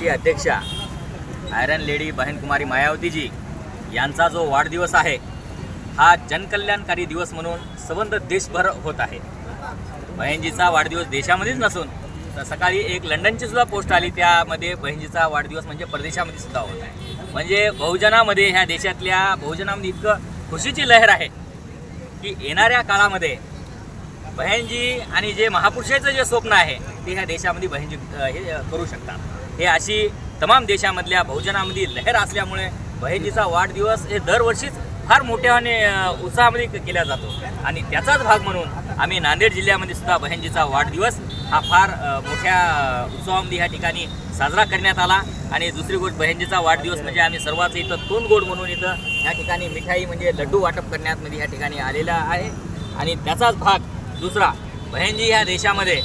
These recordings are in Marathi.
काँग्रेसची अध्यक्षा आयरन लेडी बहन कुमारी मायावतीजी यांचा जो वाढदिवस आहे हा जनकल्याणकारी दिवस म्हणून संबंध देशभर होत आहे। बहिणजीचा वाढदिवस देशामध्येच नसून तर सकाळी एक लंडनची सुद्धा पोस्ट आली, त्यामध्ये बहिणजीचा वाढदिवस म्हणजे परदेशामध्ये सुद्धा होत आहे। म्हणजे बहुजनामध्ये, ह्या देशातल्या बहुजनामध्ये इतकं खुशीची लहर आहे की येणाऱ्या काळामध्ये बहिणजी आणि जे महापुरुषाचं जे स्वप्न आहे ते ह्या देशामध्ये बहिणजी हे करू शकतात। हे अशी तमाम देशामधल्या बहुजनामध्ये लहर असल्यामुळे बहिणजीचा वाढदिवस हे दरवर्षीच फार मोठ्याने उत्साहामध्ये केला जातो आणि त्याचाच भाग म्हणून आम्ही नांदेड जिल्ह्यामध्ये सुद्धा बहिणजीचा वाढदिवस हा फार मोठ्या उत्सवामध्ये ह्या ठिकाणी साजरा करण्यात आला। आणि दुसरी गोष्ट, बहिणजीचा वाढदिवस म्हणजे आम्ही सर्वांचं इथं तोंड गोड म्हणून इथं ह्या ठिकाणी मिठाई म्हणजे लड्डू वाटप करण्यात मध्ये ह्या ठिकाणी आलेला आहे। आणि त्याचाच भाग दुसरा, बहिणजी ह्या देशामध्ये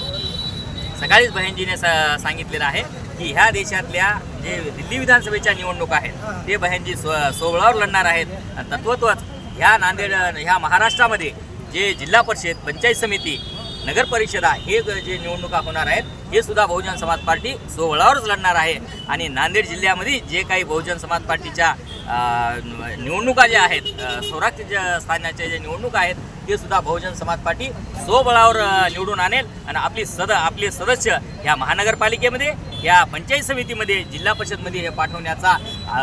सकाळीच बहिणजीने सांगितलेलं आहे की ह्या देशातल्या जे दिल्ली विधानसभेच्या निवडणुका आहेत ते बहिणजी सोहळ्यावर लढणार आहेत। तत्वतच ह्या नांदेड, ह्या महाराष्ट्रामध्ये जे जिल्हा परिषद, पंचायत समिती, नगर परिषदा हे जे निवडणुका होणार आहेत हे सुद्धा बहुजन समाज पार्टी सोहळ्यावरच लढणार आहे। आणि नांदेड जिल्ह्यामध्ये जे काही बहुजन समाज पार्टीच्या निवडणुका ज्या आहेत, स्वराज्य स्थानाच्या ज्या निवडणुका आहेत ते सुद्धा बहुजन समाज पार्टी सोबळावर निवडून आणेल आणि आपले सदस्य ह्या महानगरपालिकेमध्ये, या पंचायत समितीमध्ये, जिल्हा परिषदमध्ये हे पाठवण्याचा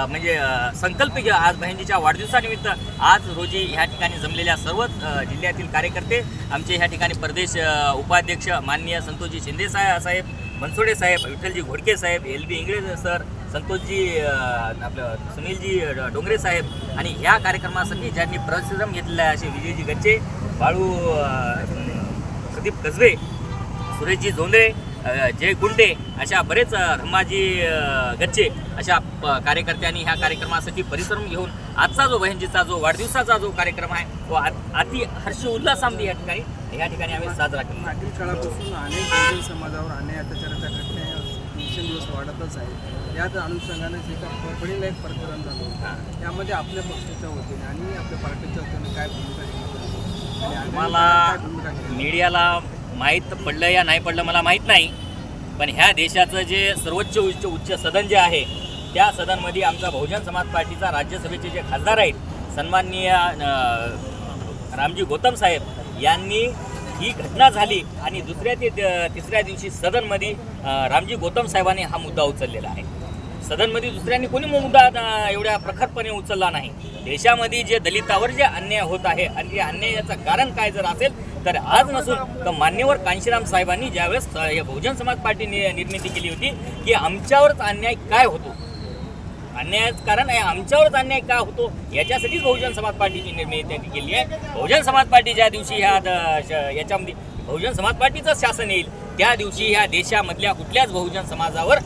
म्हणजे संकल्प आज बहिणजीच्या वाढदिवसानिमित्त आज रोजी ह्या ठिकाणी जमलेल्या सर्वच जिल्ह्यातील कार्यकर्ते, आमचे ह्या ठिकाणी प्रदेश उपाध्यक्ष माननीय संतोषजी शिंदे साहेब, मनसोडे साहेब, विठ्ठलजी घोडके साहेब, LB इंगळे सर, संतोषजी आपलं सुनीलजी डोंगरे साहेब आणि ह्या कार्यक्रमासाठी ज्यांनी परिश्रम घेतलेला आहे असे विजयजी गच्चे, बाळू प्रदीप कसबे, सुरेशजी जोंधळे, जय गुंडे अशा बरेच धम्माजी गच्चे अशा कार्यकर्त्यांनी ह्या कार्यक्रमासाठी परिश्रम घेऊन आजचा जो बहिणजीचा जो वाढदिवसाचा जो कार्यक्रम आहे तो अति हर्ष उल्हासामध्ये या ठिकाणी आम्ही साजरा केला। मागील काळापासून अनेक बहुजन समाजावर अन्याय अत्याचाराच्या घटना दिवसेंदिवस वाढतच आहे। याच अनुषंगाने जे परभणीला एक प्रकरण झालं त्यामध्ये आपल्या पक्षाच्या वतीने आणि आपल्या पार्टीच्या वतीने काय भूमिका घेतली? मला मीडियाला माहीत पडलं या नाही पडलं मला माहीत नाही, पण ह्या देशाचं जे सर्वोच्च उच्च सदन जे आहे त्या सदनमध्ये आमचा बहुजन समाज पार्टीचा राज्यसभेचे जे खासदार आहेत सन्माननीय रामजी गौतम साहेब यांनी ही घटना झाली आणि दुसऱ्या ते तिसऱ्या दिवशी सदनमध्ये रामजी गौतम साहेबांनी हा मुद्दा उचललेला आहे। सदनमध्ये दुसऱ्यांनी कोणी मुद्दा एवढ्या प्रखरपणे उचलला नाही। देशामध्ये जे दलितावर जे अन्याय होत आहे आणि या अन्यायाचं कारण काय जर असेल तर आज नसून तर मान्यवर कांशीराम साहेबांनी ज्यावेळेस बहुजन समाज पार्टीने निर्मिती केली होती की आमच्यावरच अन्याय काय होतो, अन्यायाचं कारण आहे आमच्यावरच अन्याय का होतो याच्यासाठीच बहुजन समाज पार्टीची निर्मिती केली आहे। बहुजन समाज पार्टी ज्या दिवशी याच्यामध्ये बहुजन समाज पार्टीचं शासन येईल त्या दिवशी ह्या देशामधल्या कुठल्याच बहुजन समाजावर